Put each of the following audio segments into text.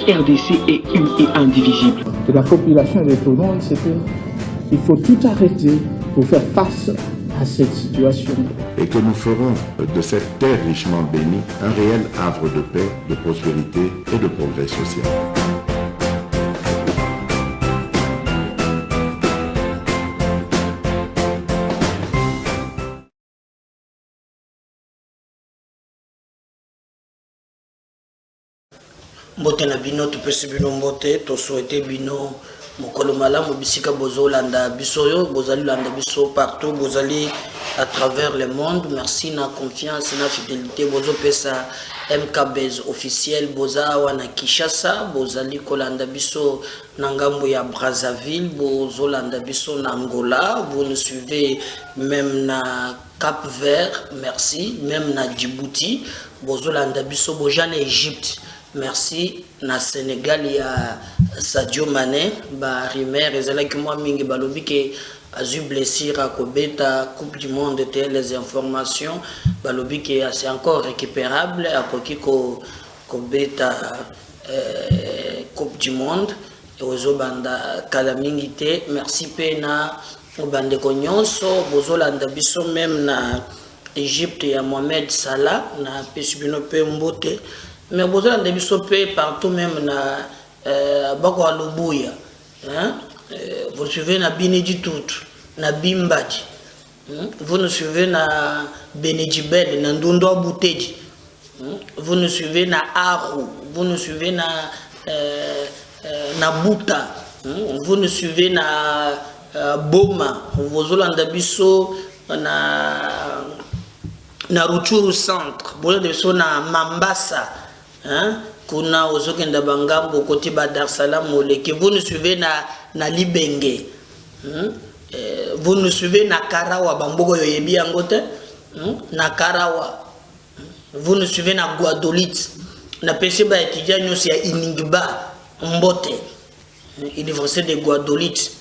RDC est une et indivisible. De la population de tout le monde, c'est qu'il faut tout arrêter pour faire face à cette situation. Et que nous ferons de cette terre richement bénie un réel havre de paix, de prospérité et de progrès social. Mbote na bino tupesi bino mbote to souhaiter bino mokolo malamu bisika bozolanda biso yo bozali landa biso partout bozali à travers le monde. Merci na confiance na fidélité bozo pesa MKBez officiel boza wana Kinshasa bozali kolanda biso na ngambo ya Brazzaville bozolanda biso na Angola, vous nous suivez même na Cap Vert, merci, même na Djibouti bozolanda biso bojana Égypte. Merci na Sénégal ya Sadio Mané ba Rimer ezalaki moi mingi balobi ke azu blessure à kobeta Coupe du Monde et les informations balobi ke c'est encore récupérable à ko kobeta Coupe du Monde ozo banda kala mingi te. Merci pena bande ko nyonso bozolanda biso même na Égypte ya Mohamed Salah na pesibino pe mbote. Mais vous avez des partout, même na Bako Alubuya. Vous suivez na Binedi Tout, na Bimbadi. Vous nous suivez na Benedjibel, na Ndondo Abouteji. Vous nous suivez na Aru. Vous nous suivez na Bouta. Vous nous suivez na Boma. Vous avez biso na Ruchuru Centre. Vous avez biso na Mambasa. Kuna ozokenda bangambo côté ba Dar Salam oleke. Vous nous suivez na Libenge. Vous nous suivez na Karawa bambogo yoyebi angote na Karawa. Vous nous suivez na Guadolite. Na pesi ba étudiant nyos ya Iningba Mbote. Université de Guadolite.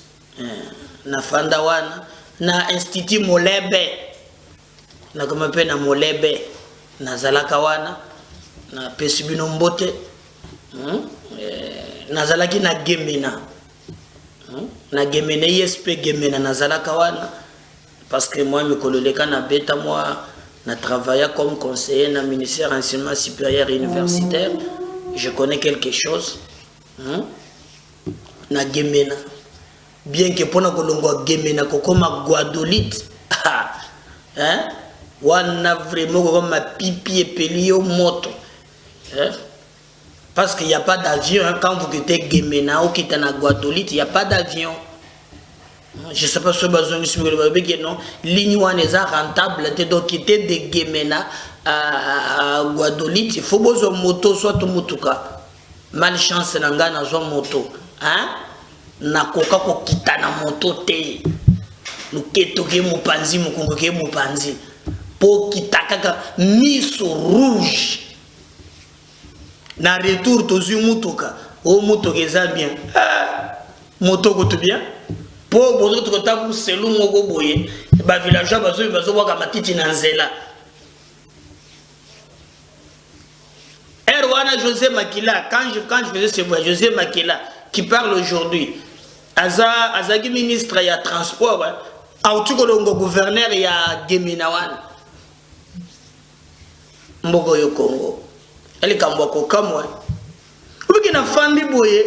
Na Fandawana na Institut Molebe. Na kama pe na Molebe na Zalakawana. Na pesibino mbote nazalaki na Gemena na Gemena ISP Gemena nazalaka wana parce que moi me kololeka na beta moi na travaillé comme conseiller na ministère enseignement supérieur et universitaire. Je connais quelque chose na Gemena bien que pona kolongwa Gemena kokoma Guadolite wana vraiment comme pipi et pelio moto. Parce qu'il n'y a pas d'avion quand vous quittez Gemena ou quittez na Guadolite, il n'y a pas d'avion. Je ne sais pas si vous avez dit non, ligne est rentable, donc quitter de Gemena à Guadolite, il faut que vous moto soit tout motuka. Malchance nanga na zo moto, na koka ko kita na moto te. Nuketo ke mupanzi mukongo ke mupanzi. Po kitaka miso rouge. Na retour tozu mutuka o mutuka eza bien motoko tout bien po bozo to tabu selu moko boye ba villageois bazo waka matiti na nzela Erwana José Makila quand je faisais ce voyage José Makila qui parle aujourd'hui azaki ministre ya transport autuko longo gouverneur ya Geminawan mboko yo Congo. Elle kambwa ko kamwa uki na fandi boye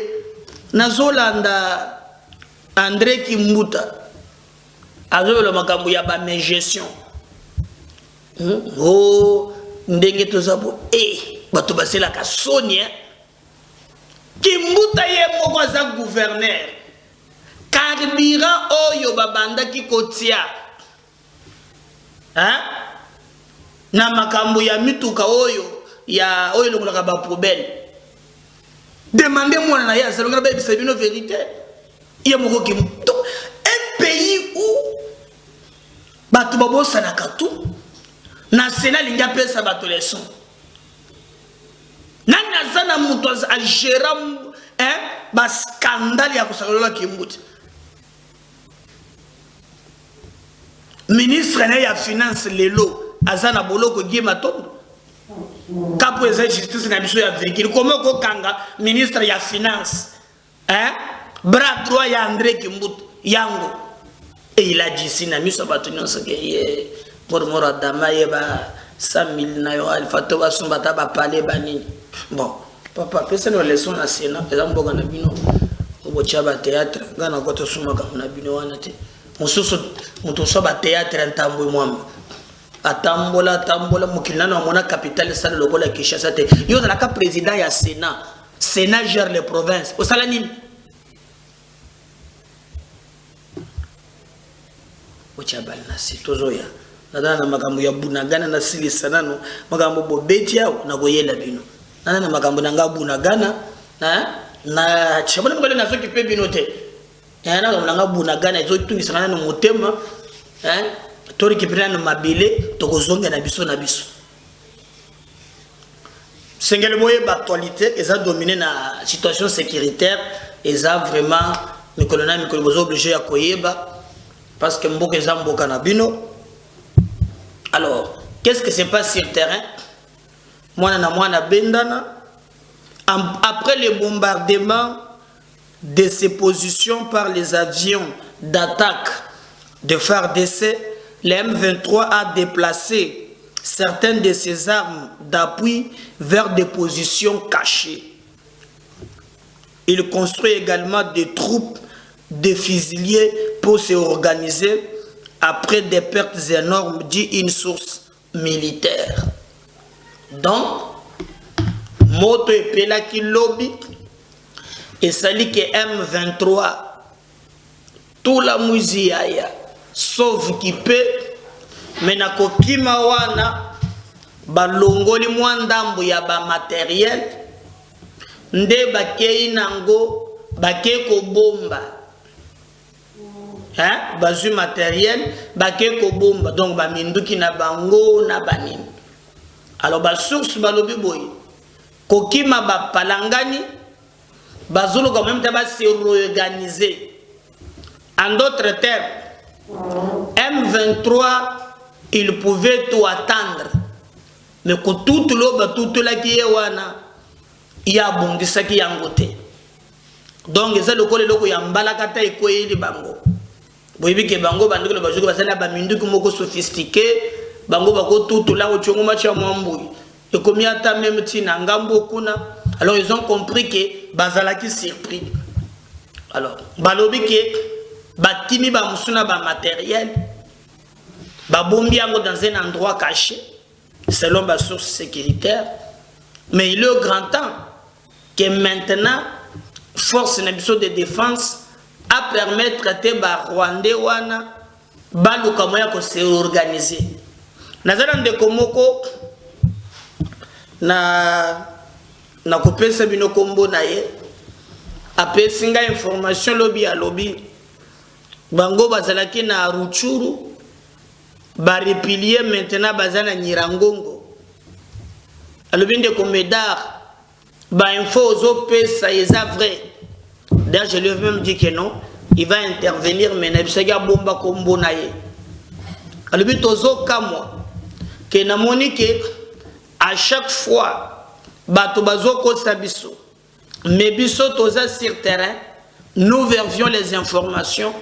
na Zolanda André Kimbuta azolo makambo ya ba gestion ndenge tozabo bato basela ka Sonia Kimbuta ye moko za gouverneur carburant oyo babanda ki kotia na makambo ya mituka oyo ya oyo longolaka ba poubelle demandez-moi na ya salonga ba bisabino vérité ya moko ki un pays où bato babosa na katu national inga pesa bato leçon nanga zana muto algéram ba scandale ya kusakolola Kimbuta ministre na ya finance lelo azana boloko Guy Matondo Capo eza justice na biso ya virgule. Comment ko kanga ministre ya finance, hein? Bras droit ya André Kimbutu yango. Et il a dit si na miso batunyo so ke moro dama yeba 100 000 na yo alfa to ba sumbata ba parler ba nini. Bon, papa pesa no leçon na sena eza mboka na bino. Obo chaba théâtre ngana ko to suma ka na bino wana te. Mususu muto so ba théâtre ntambo mwamba. Atambola mukilana na mona capitale sala lokola Kinshasa te. Yo na ka président ya Sénat. Sénat gère les provinces. Au sala nini? Ochabal na sitozoya. Nana na makambo ya bunagana na silisana no makambo bobeti yao na goyela bino. Nana na makambo nanga bunagana na chabona ngole na soki pe bino te. Na nanga bunagana ezo tungisana na motema tori kipira na mabele tokozonga na biso na biso. Sengele moye actualité eza dominé na situation sécuritaire eza vraiment mikolona mikolobozo obligé ya koyeba parce que mboka eza mboka na bino. Alors, qu'est-ce que se passe sur le terrain? Mwana bendana. Après le bombardement de ces positions par les avions d'attaque de FARDC, le M23 a déplacé certaines de ses armes d'appui vers des positions cachées. Il construit également des troupes de fusiliers pour se organiser après des pertes énormes, dit une source militaire. Donc, moto et pelaki lobby et sali que M23 tout la musique sauf qui peut mais na kokima wana balongoli mwandambo ya ba matériel nde bakei nango bakeko bomba. Hein? Bazu matériel, bakeko bomba, donc ba minduki na bango na banin. Alors ba source balobi boy. Kokima ba palangani, bazulu quand même taba se réorganiser. En d'autres termes, M23 il pouvait tout attendre. Mais que tout l'oba tout la qui est wana ya bongisa ki yangote. Donc ça le kole loko ya mbalakata ikoyeli bango. Boyebi ke bango bandiko bajuko basala ba minduki moko sophistiqué bango bako tout là au chongo macha mwambui et comme ata même tina ngambo kuna. Alors ils ont compris que bazalaki surpris. Alors balobi ke bakimi ba musuna ba matériel ba bombi yango dans un endroit caché selon ma source sécuritaire. Mais il est au grand temps que maintenant force de défense à permettre de Rwandais wana baluka moya ko se organiser. Nazala ndeko moko na kopesa bino kombo na ye apesi nga information lobby a lobby bango bazalaki na Ruchuru ba replier maintenant bazana Nyirangongo alobi ndeko Medar ba info ozo pesa eza vrai. D'ailleurs, je lui ai même dit que non, il va intervenir, mais il va bomba kombo na ye. Alors, il que na monique à chaque fois, bato bazo ko sabiso, mais biso toza sur terrain, nous versions les informations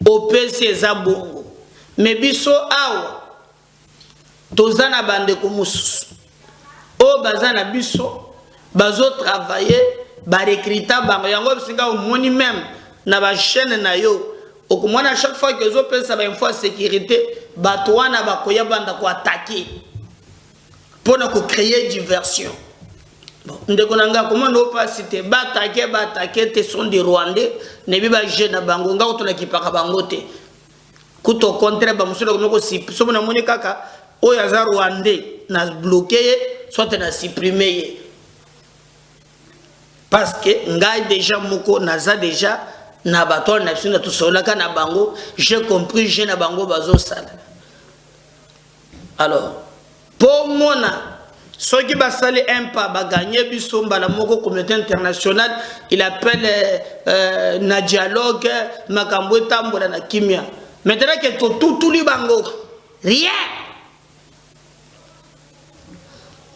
au PC Zabongo. Mais biso awa, toza na bande kumusus, o bazana biso, bazo travailler. Barekrita bango yango bisinga omoni même na ba chaîne na yo okomona chaque fois que zo pesa ba info sécurité bato wana bakoya banda ko attaquer pour na ko créer diversion. Bon ndeko nanga comment no pas citer ba attaquer te sont des Rwandais ne bi ba jeune bango nga to na kipaka bango te kuto contre ba musolo ko si so na moni kaka o ya za Rwandais na bloquer soit na supprimer. Parce que ngai déjà moko naza déjà na bato na bisina to solaka na bango j'ai compris j'ai na bango bazo sala. Alors pour mona ceux qui ba sali un pas ba gagner biso mbala moko communauté internationale il appelle na dialogue makambo tambola na kimia. Maintenant que tout li bango rien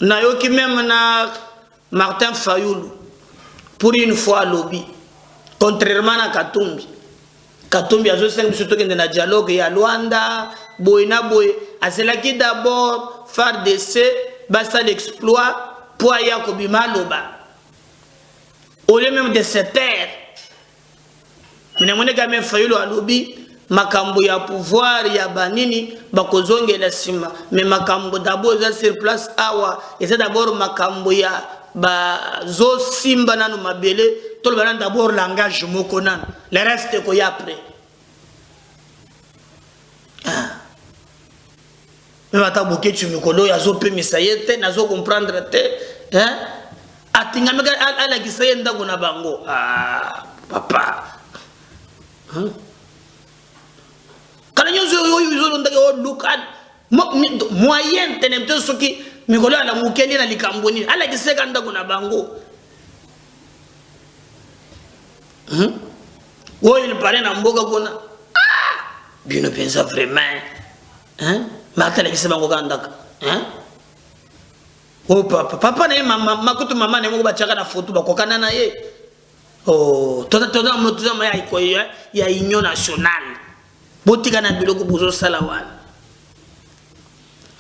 nayoki même na Martin Fayoulou pour une fois lobby contrairement à Katumbi. Katumbi a surtout na dialogue ya Luanda boyna boy azelaki d'abord faire d'essai basa l'exploit pour ya kobima loba au lieu même de se taire. Mais mone ka même Fayoulou a lobby makambo ya pouvoir ya banini bakozonge la sima mais makambo d'abord za sur place awa et c'est d'abord makambo ya ba zo simba nanu mabele tout le monde d'abord langage moko nan le reste ko ya après même ata boké tu mikolo ya zo pe misayete na zo comprendre te hein atinga meka ala kisaye ndako na bango papa hein quand yo ndako look at moyen tenemte soki mikolo ala mukeli na likamboni ala kiseka ndako na bango il paraît na mboka kona bien pensa vraiment hein mata la kisema ngoka ndaka hein oh papa na mama kutu mama ne ngo bachaka na photo bakokana na ye oh tota moto ma ya iko ya union nationale botika na biloko bozo salawan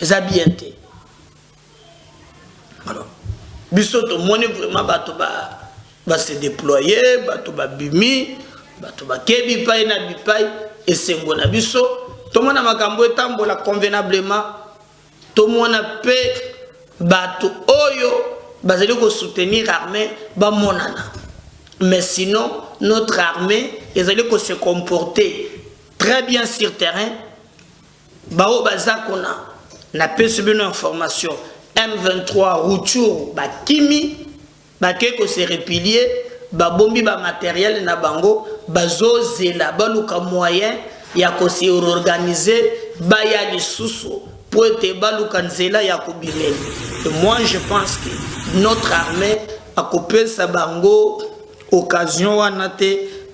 eza bien te alors bisoto moni vraiment bato ba se déployer bato ba bimi bato ba kebi pai na bipai et sengo na biso to mona makambo etambola convenablement to mona pe bato oyo bazali ko soutenir armée ba monana mais sinon notre armée ezali ko se comporter très bien sur terrain bao bazakona na pese une information M23 Rutshuru ba kimi ba keko se replier ba bombi ba matériel na bango bazozela baluka moyen ya ko se organiser ba ya lisusu pour être baluka nzela ya ko bimeli. Et moi je pense que notre armée a coupé sa bango occasion wanate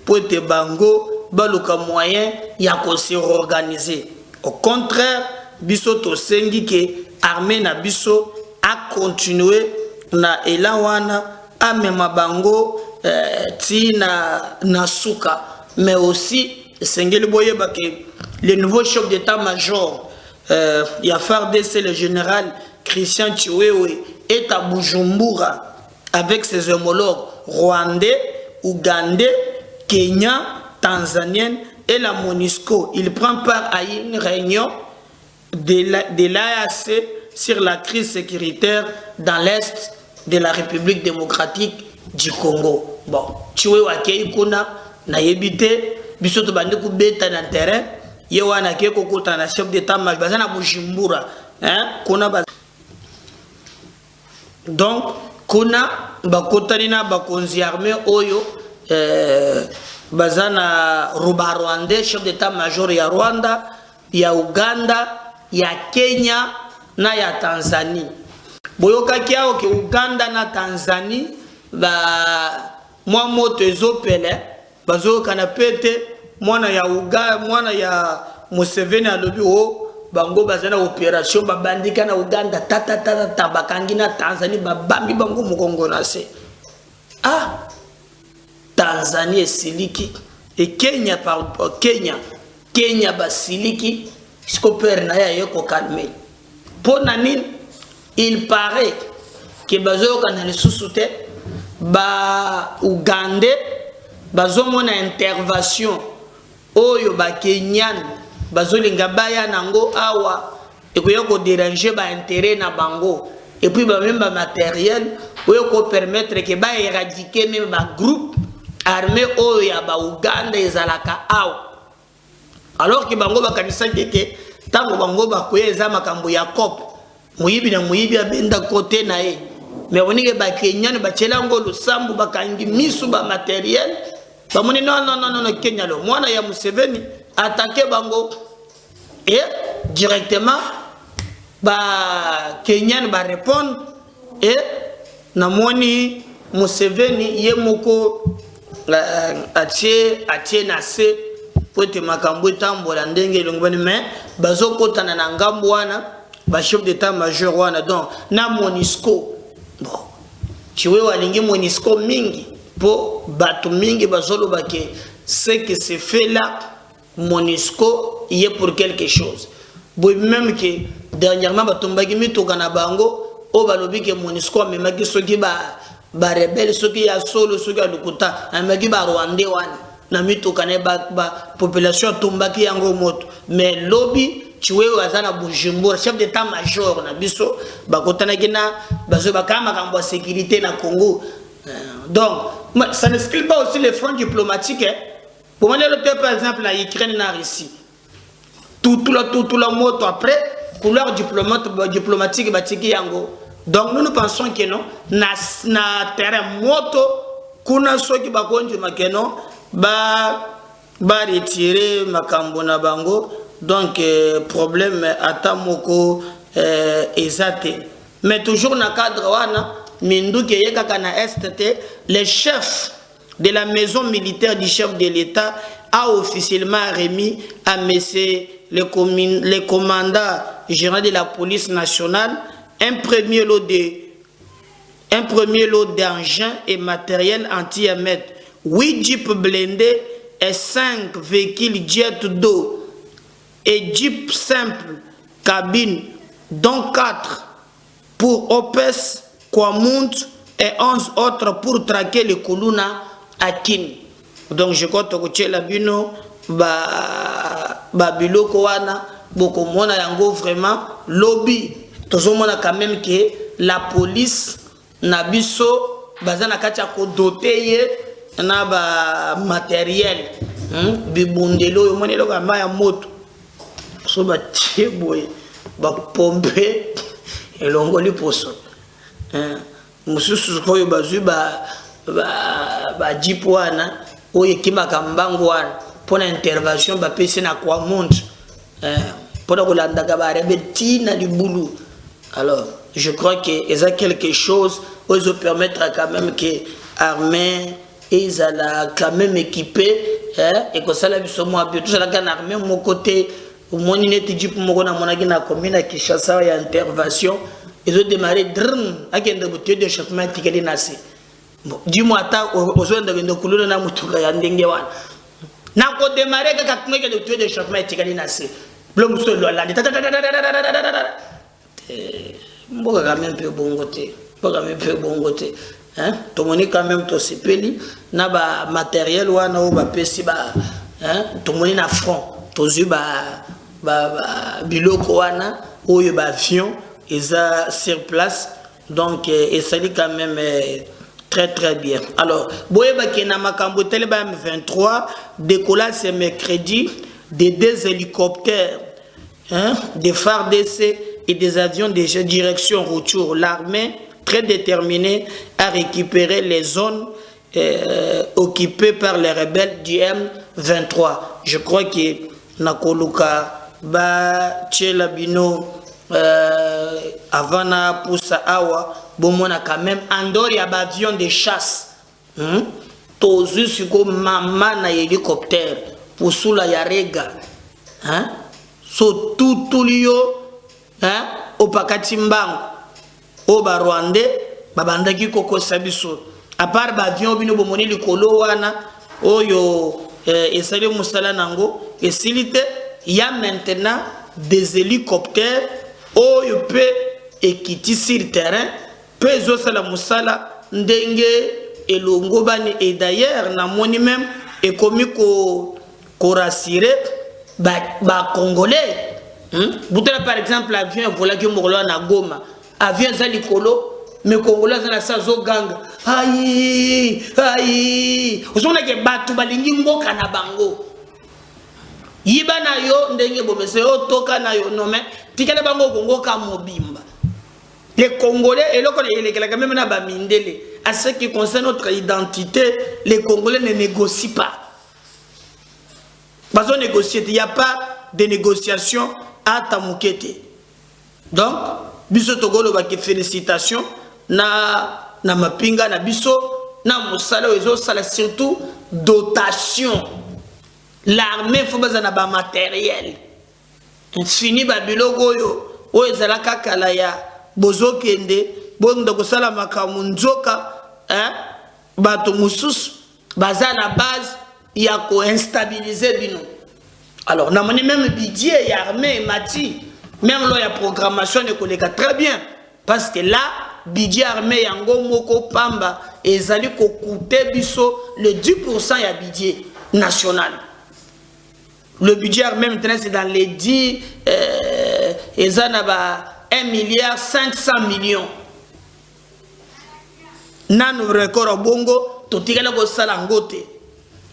pour être bango baluka moyen ya ko se organiser. Au contraire biso to sengi ke armée na biso a continuer na elawana a mema bango ti na suka mais aussi sengeli boye ba ke le nouveau chef d'état-major ya FARDC le général Christian Chiwewe est à Bujumbura avec ses homologues rwandais, ougandais, kenyans, tanzaniens et la MONUSCO. Il prend part à une réunion de l'AAC sur la crise sécuritaire dans l'est de la République démocratique du Congo. Bon, tu vois que kuna na yebite bisoto bande ku beta na terrain yewana ke kokota na chef d'état-major bazana Bujumbura hein kuna donc kuna bakotani na bakonzi armée oyo bazana Rwandais chef d'état-major ya Rwanda ya Uganda ya Kenya na ya Tanzanie boyoka kiao ke Uganda na Tanzanie ba mwa moto ezopele bazo kana pete mwana ya Uganda mwana ya Museveni alobi o bango bazana opération babandika na Uganda tata bakangi na Tanzanie babambi bango mukongo na se Tanzanie siliki et Kenya par Kenya basiliki scoper na ya yeko calmer ponanine il paraît que bazo kana le sous-souté ba Ugandais bazo mona intervention oyo ba Kenyan bazo linga baya nango awa et ko yoko déranger ba intérêt na bango et puis ba même ba matériel oyo ko permettre que ba éradiquer même ba groupe armé oyo ya ba Uganda ezalaka awa alors que bango ba kanisa keke tango bango ba koyeza makambo ya COP muyibi na muyibi abenda côté na ye mais on est ba Kenyan ba chelango lusambu ba kangi misu ba matériel ba moni non Kenya lo mwana ya Museveni attaquer bango et directement ba Kenyan ba répondre et na moni Museveni ye moko atie na se pour te makambo tambola ndenge longobani mais bazokotana na ngambo wana ba chef d'état-major wana donc na MONUSCO bon tu vois walingi MONUSCO mingi po bato mingi bazolo bake ce que c'est fait là MONUSCO y est pour quelque chose bon même que dernièrement batombaki mitoka na bango o balobi ke MONUSCO memaki soki ba rebelle soki ya solo soki ya lukuta amaki ba Rwandais wana na mitoka ne ba population tombaki yango moto mais lobby tu vois azana Bujumbura chef d'état-major na biso bakotana kina bazo bakama kambo sécurité na Congo donc ça n'exclut pas aussi les fronts diplomatiques hein. Pour moi le par exemple la Ukraine na Russie tout la moto après couleur diplomatique batiki yango donc nous pensons que non na terrain moto kuna soki bakonji makeno ba retirer makambo na bango donc problème atamoko exact mais toujours na cadre wana minduke yeka na STT le chef de la maison militaire du chef de l'État a officiellement remis à monsieur le commandant général de la police nationale un premier lot d'engins et matériel anti-émeute, 8 jeeps blindés et 5 véhicules jet d'eau et jeeps simples cabines, dont 4 pour OPES, Kwamount et 11 autres pour traquer le Kuluna à Kin. Donc je crois que la bino biloko wana boko mona yango vraiment lobby tozomona quand même que la police na biso bazana kacha ko doter na ba matériel bibundelo yo monelo kamba ya moto so ba tieboye ba pompe elongoli poso mususu ko yo bazu ba jipwana oye kimaka mbango wana pour intervention ba pese na kwa monde pour kolanda ka ba rebeti na libulu. Alors je crois que ça quelque chose aux permettre quand même que armée ils allaient quand même équipé et que ça la biso mo abi tout ça la kan armée mon côté au moins il était dit pour mo na monaki na commune Kinshasa ya intervention ils ont démarré drum akende boté de chauffement tikeli nasi bon dis-moi ta aux de kuluna na mutuka ya ndenge wana na ko démarrer ka kumeke de tuer de chauffement tikeli nasi blom so lo la mboka quand même peu bon côté mboka même peu bon côté hein to moni quand même to sepeli na ba matériel wana o ba pesi ba hein to moni na front to zu ba biloko wana oyo ba avion eza sur place donc et ça dit quand même très bien. Alors boyeba ke na makambo tele ba M23 décollage ce mercredi de 2 hélicoptères hein des phares DC et des avions de direction retour. L'armée très déterminée à récupérer les zones occupées par les rebelles du M23. Je crois que Nakoluka ba Tchelabino Avana Poussa Awa bomona quand même andor ya ba avion de chasse tozu siko mama na hélicoptère pusula ya rega hein so tout liyo hein opakati mbango o ba Rwandais babandaki koko sabiso à part ba avion bino bomoni likolo wana oyo esali musala nango esilite ya maintenant des hélicoptères oyo pe ekiti sur terrain pe zo sala musala ndenge elongo bani et d'ailleurs na moni même et komi ko rassurer ba congolais Boutela par exemple avion vola ki mokolo na Goma avion za likolo mais congolais za na sa zo ganga ayi uzona ke batu balingi ngoka na bango yiba na yo ndenge bomese o toka na yo no mais tikala bango kongoka mobimba les congolais et loko les quand même na ba mindele à ce qui concerne notre identité les congolais ne négocient pas bazo négocier il y a pas de négociation à Tamukete. Donc, biso togolo ba ke félicitations na mapinga na biso na musala ezo sala surtout dotation. L'armée faut bazana ba matériel. Fini ba biloko yo o ezalaka kala ya bozokende bonda kosala makambo nzoka bato mususu baza na base ya ko-instabiliser bino. Alors namoni même budget ya armée mati même là ya programmation ne koleka très bien parce que là budget armée yango moko pamba ezali ko coûter biso le 10% ya budget national. Le budget armé maintenant c'est dans les 10 1 milliard 500 millions. Nano record bongo totikala ko sala ngote.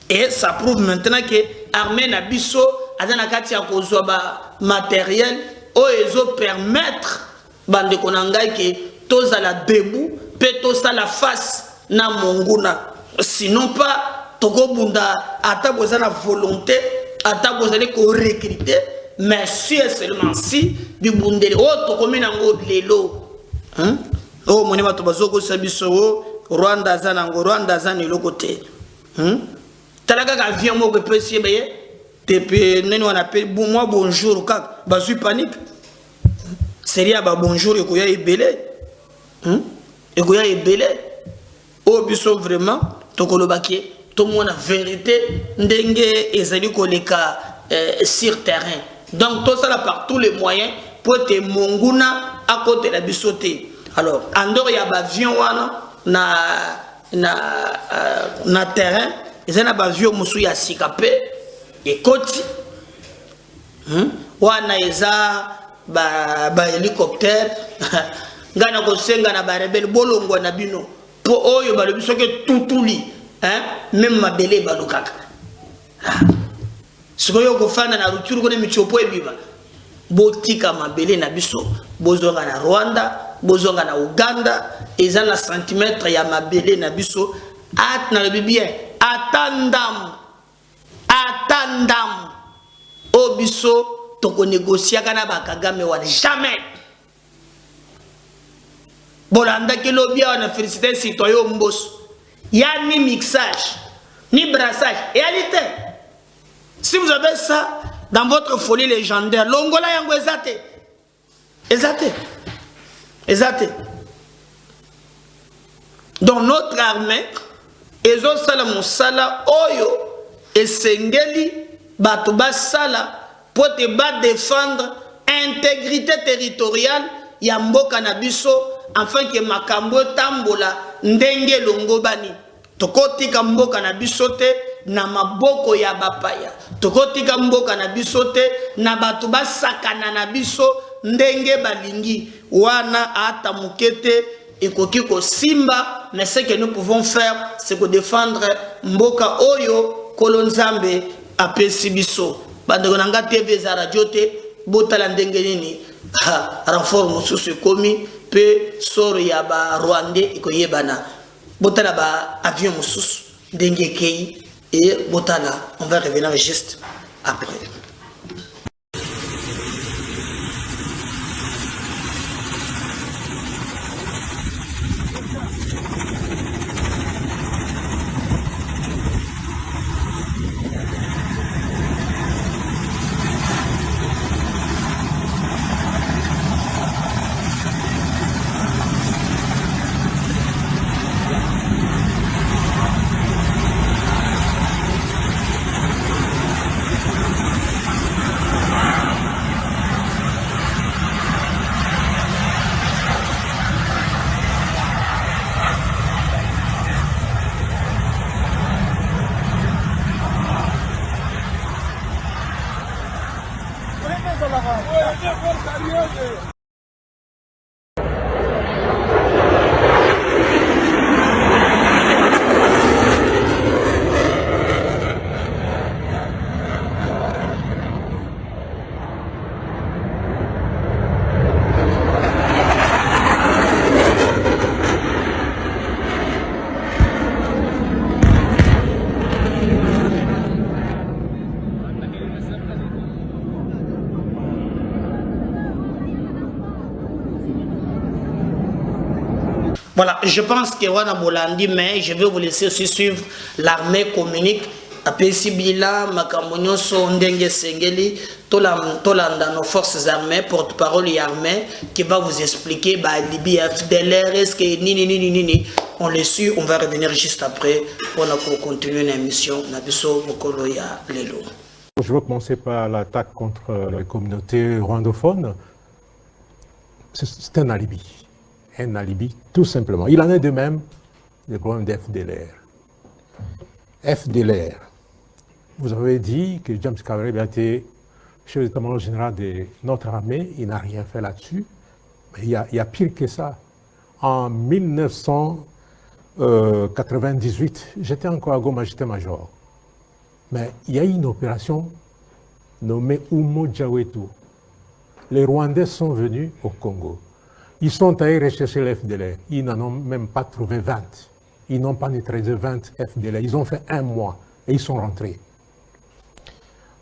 Et ça prouve maintenant que l'armée na biso azana kati ya kozwa ba matériel o ezo permettre bande konanga ke toza la debout pe toza la face na monguna. Sinon pas toko bunda ata bozana volonté ata bozali ko recruter mais si et seulement si bibundele o toko minango lelo o moni bato bazoko sabiso Rwanda zanango Rwanda zani lokote talaka ka avion moko pesi beye tepe neni on appelle moi bonjour kak bazui panique seria ba bonjour ekoya ebele ekoya ebele o biso vraiment tokolobaki tout le monde a vérité ndenge ezali koleka sur terrain. Donc tout ça là par tous les moyens pour te monguna à côté de la bisoté. Alors andor ya ba avion wana na terrain ezana ba avion musu ya sikape et koti wana eza ba hélicoptère ngana ko senga na ba rebelle bolongo na bino po oyo ba lebiso ke tutuli même ma belé balukaka sikoyo ko fana na ruturu ko ne michopo ebiba botika ma belé na biso bozonga na Rwanda bozonga na Uganda ezana centimètre ya ma belé na biso at na le bien atandam o biso to ko négocier kana ba Kagame wana jamais bolanda ke lobia wana féliciter citoyen mboso. Il y a ni mixage, ni brassage. Réalité. Si vous avez ça dans votre folie légendaire, l'Ongola yango ezate. Ezate. Donc notre armée, ezo sala musala oyo esengeli batuba sala pour te battre défendre intégrité territoriale ya mboka na biso afin que makambo tambola ndenge longobani. Tokotika mboka na bisote na maboko ya bapaya. Tokotika mboka na bisote na batu basakana na biso ndenge balingi. Wana ata mukete ekoki ko simba, mais ce que nous pouvons faire c'est que défendre mboka oyo kolonzambe apesi biso. Bandeko nanga TV za radio te botala ndenge nini renfort mususu komi pe soro ya ba Rwandais ikoyebana. Botala ba avion mususu ndenge kei et botala on va revenir juste après. Voilà, je pense que Wana Bolandi, mais je vais vous laisser aussi suivre l'armée communique. Apesi bila makamonyo so ndenge sengeli dans nos forces armées, porte-parole et armée, qui va vous expliquer, Libye, FDLR, est-ce que ni. On les suit, on va revenir juste après pour continuer l'émission. Je veux commencer par l'attaque contre les communautés rwandophones. C'est un alibi, tout simplement. Il en est de même des problèmes d'FDLR. FDLR, vous avez dit que James Kabarebe a été chef d'état-major général de notre armée, il n'a rien fait là-dessus. Mais il y a pire que ça. En 1998, j'étais encore à Goma, j'étais major. Mais il y a eu une opération nommée Umo Djawetu. Les Rwandais sont venus au Congo. Ils sont allés rechercher les FDLR. Ils n'en ont même pas trouvé 20. Ils n'ont pas neutralisé 20 FDLR. Ils ont fait un mois et ils sont rentrés.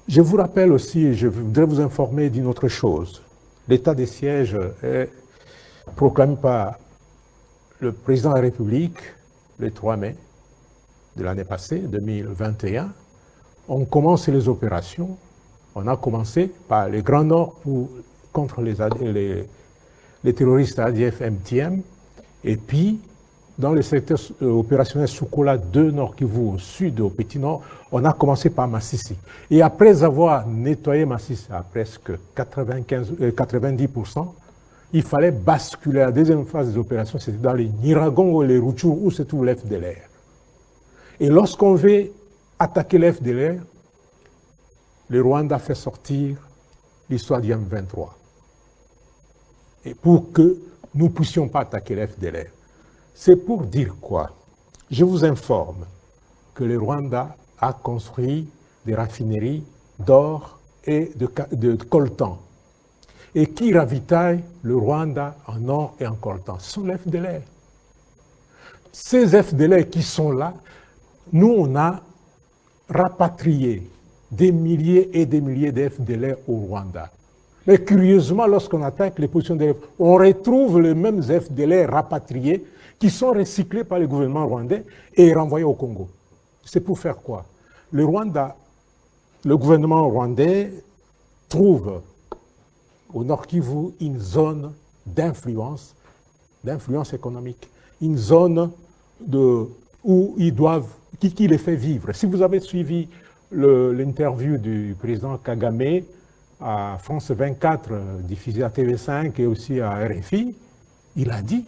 Je vous rappelle aussi, je voudrais vous informer d'une autre chose. L'état des sièges est proclamé par le président de la République le 3 mai de l'année passée, 2021. On commence les opérations. On a commencé par le Grand Nord contre les terroristes ADF MTM. Et puis, dans le secteur opérationnel Soukola 2 Nord Kivu au sud, au Petit Nord, on a commencé par Massissi. Et après avoir nettoyé Massissi à presque 90%, il fallait basculer. La deuxième phase des opérations, c'était dans les Niragongo et les Rutshuru, où se trouve l'FDLR. Et lorsqu'on veut attaquer l'FDLR, le Rwanda fait sortir l'histoire du M23. Et pour que nous ne puissions pas attaquer l'FDLR. C'est pour dire quoi? Je vous informe que le Rwanda a construit des raffineries d'or et de coltan. Et qui ravitaille le Rwanda en or et en coltan? Ce sont les FDLR. Ces FDLR qui sont là, nous on a rapatrié des milliers et des milliers de FDLR au Rwanda. Mais curieusement, lorsqu'on attaque les positions de FDLR, on retrouve les mêmes FDLR rapatriés qui sont recyclés par le gouvernement rwandais et renvoyés au Congo. C'est pour faire quoi? Le gouvernement rwandais trouve au Nord Kivu une zone d'influence économique, une zone où ils doivent, qui les fait vivre. Si vous avez suivi l'interview du président Kagame à France 24, diffusée à TV5 et aussi à RFI, il a dit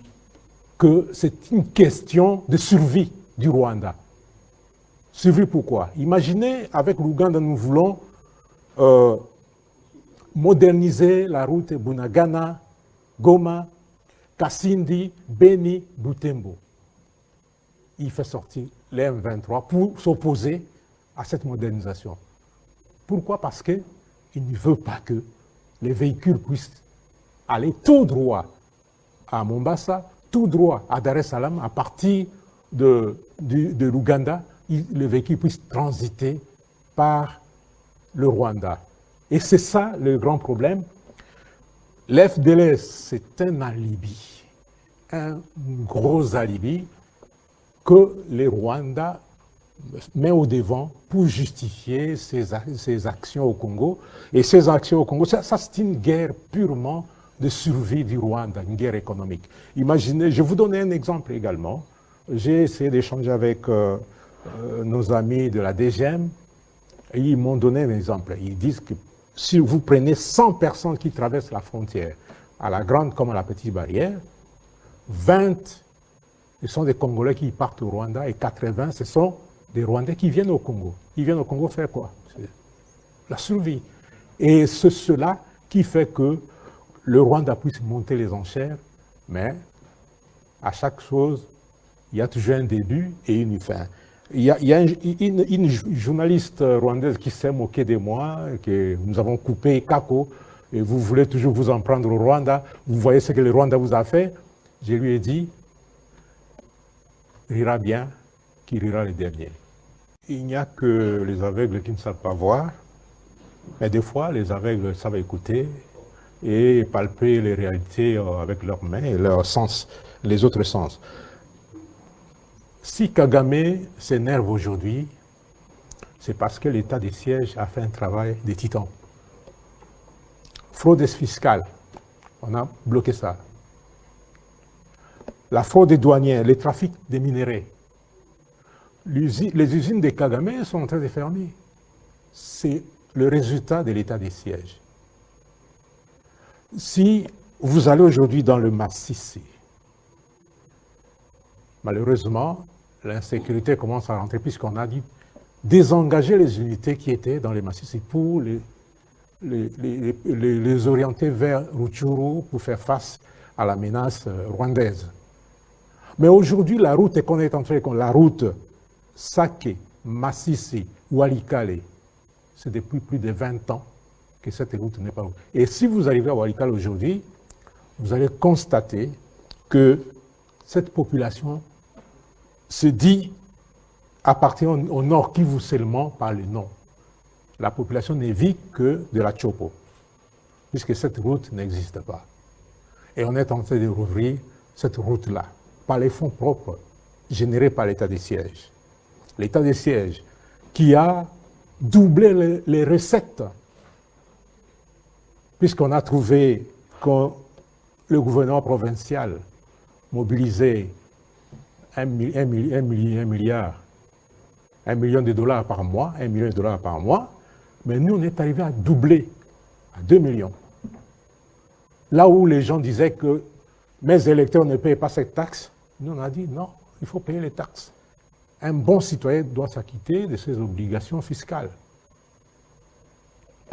que c'est une question de survie du Rwanda. Survie pourquoi? Imaginez, avec l'Ouganda, nous voulons moderniser la route Bunagana, Goma, Kasindi, Beni, Butembo. Il fait sortir les M23 pour s'opposer à cette modernisation. Pourquoi? Parce qu'il ne veut pas que les véhicules puissent aller tout droit à Mombasa, tout droit à Dar es Salaam, à partir de l'Ouganda, les véhicules puissent transiter par le Rwanda. Et c'est ça le grand problème. L'FDLR, c'est un alibi, un gros alibi que les Rwandais met au devant pour justifier ses actions au Congo. Et ces actions au Congo, ça c'est une guerre purement de survie du Rwanda, une guerre économique. Imaginez, je vous donne un exemple également. J'ai essayé d'échanger avec nos amis de la DGM et ils m'ont donné un exemple. Ils disent que si vous prenez 100 personnes qui traversent la frontière, à la grande comme à la petite barrière, 20, ce sont des Congolais qui partent au Rwanda et 80, ce sont des Rwandais qui viennent au Congo. Ils viennent au Congo faire quoi? C'est la survie. Et c'est cela qui fait que le Rwanda puisse monter les enchères, mais à chaque chose, il y a toujours un début et une fin. Il y a une journaliste rwandaise qui s'est moquée de moi, que nous avons coupé Kako, et vous voulez toujours vous en prendre au Rwanda, vous voyez ce que le Rwanda vous a fait. Je lui ai dit, rira bien, qui rira le dernier. Il n'y a que les aveugles qui ne savent pas voir, mais des fois, les aveugles savent écouter et palper les réalités avec leurs mains et leurs sens, les autres sens. Si Kagame s'énerve aujourd'hui, c'est parce que l'état des sièges a fait un travail de titan. fraude fiscale, on a bloqué ça. La fraude des douaniers, les trafics des minéraux. Les usines de Kagame sont en train de fermer. C'est le résultat de l'état des sièges. Si vous allez aujourd'hui dans le Massissi, malheureusement, l'insécurité commence à rentrer puisqu'on a dit désengager les unités qui étaient dans les Massissi pour les orienter vers Rutshuru pour faire face à la menace rwandaise. Mais aujourd'hui, la route qu'on est en train de... La route Sake, Massissi, Walikale, c'est depuis plus de 20 ans que cette route n'est pas... Et si vous arrivez à Walikale aujourd'hui, vous allez constater que cette population se dit appartient au Nord Kivu seulement par le nom. La population ne vit que de la Chopo, puisque cette route n'existe pas. Et on est en train de rouvrir cette route-là, par les fonds propres générés par l'état des sièges. L'état des sièges qui a doublé les recettes, puisqu'on a trouvé que le gouvernement provincial mobilisait 1 million de dollars par mois, 1 million de dollars par mois, mais nous, on est arrivé à doubler à 2 millions. Là où les gens disaient que mes électeurs ne payent pas cette taxe, nous, on a dit non, il faut payer les taxes. Un bon citoyen doit s'acquitter de ses obligations fiscales.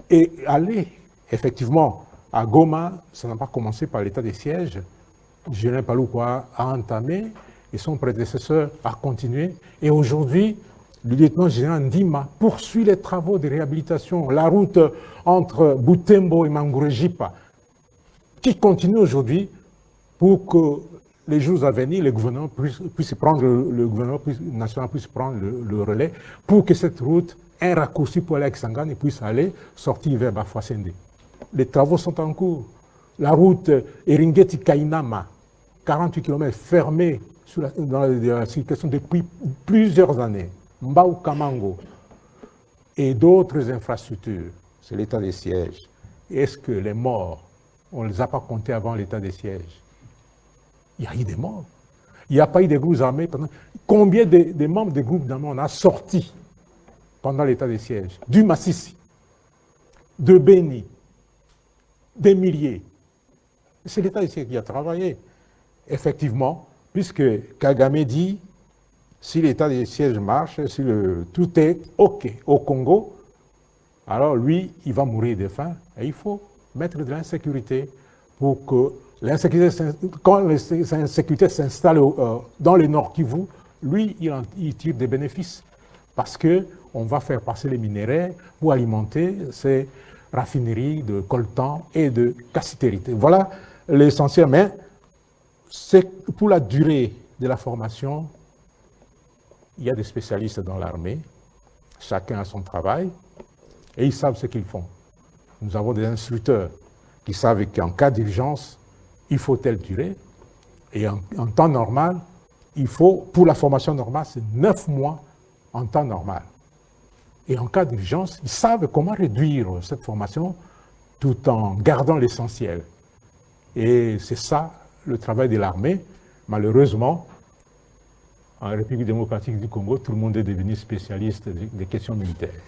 Et aller, effectivement, à Goma, ça n'a pas commencé par l'état des sièges. Julien Paloukoua a entamé et son prédécesseur a continué. Et aujourd'hui, le lieutenant-général Ndima poursuit les travaux de réhabilitation. La route entre Butembo et Mangurejipa, qui continue aujourd'hui pour que les jours à venir, le gouvernement puisse prendre, le gouvernement national puisse prendre le relais pour que cette route, un raccourci pour aller à Kisangani, puisse aller sortir vers Bafouassende. Les travaux sont en cours. La route Eringeti-Kainama, 48 km fermée dans la circulation depuis plusieurs années. Mbao-Kamango et d'autres infrastructures, c'est l'état des sièges. Est-ce que les morts, on ne les a pas comptés avant l'état des sièges? Il y a eu des morts. Il n'y a pas eu de groupes armés. Combien de membres des groupes armés on a sortis pendant l'état des sièges? Du Massissi, de Beni, des milliers. C'est l'état des sièges qui a travaillé. Effectivement, puisque Kagame dit, si l'état des sièges marche, si tout est OK au Congo, alors lui, il va mourir de faim. Et il faut mettre de l'insécurité pour que quand l'insécurité s'installe dans le Nord Kivu, lui, il tire des bénéfices. Parce qu'on va faire passer les minéraux pour alimenter ces raffineries de coltan et de cassitérite. Voilà l'essentiel. Mais c'est pour la durée de la formation, il y a des spécialistes dans l'armée, chacun a son travail, et ils savent ce qu'ils font. Nous avons des instructeurs qui savent qu'en cas d'urgence, il faut telle durée, et en temps normal, il faut, pour la formation normale, c'est 9 mois en temps normal. Et en cas d'urgence, ils savent comment réduire cette formation tout en gardant l'essentiel. Et c'est ça le travail de l'armée. Malheureusement, en République démocratique du Congo, tout le monde est devenu spécialiste des questions militaires.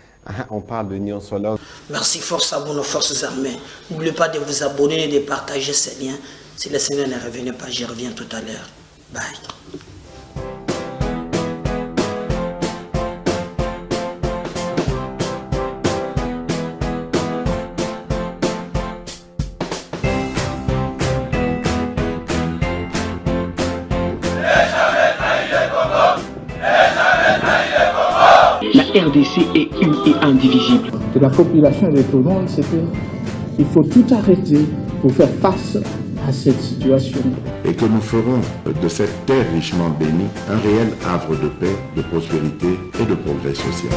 On parle de Nyon Solo. Merci, force à vous, nos forces armées. N'oubliez pas de vous abonner et de partager ces liens. Si le Seigneur ne revenait pas, j'y reviens tout à l'heure. Bye. La RDC est une et indivisible. De la population et de tout le monde, c'était qu'il faut tout arrêter pour faire face à cette situation. Et que nous ferons de cette terre richement bénie un réel havre de paix, de prospérité et de progrès social.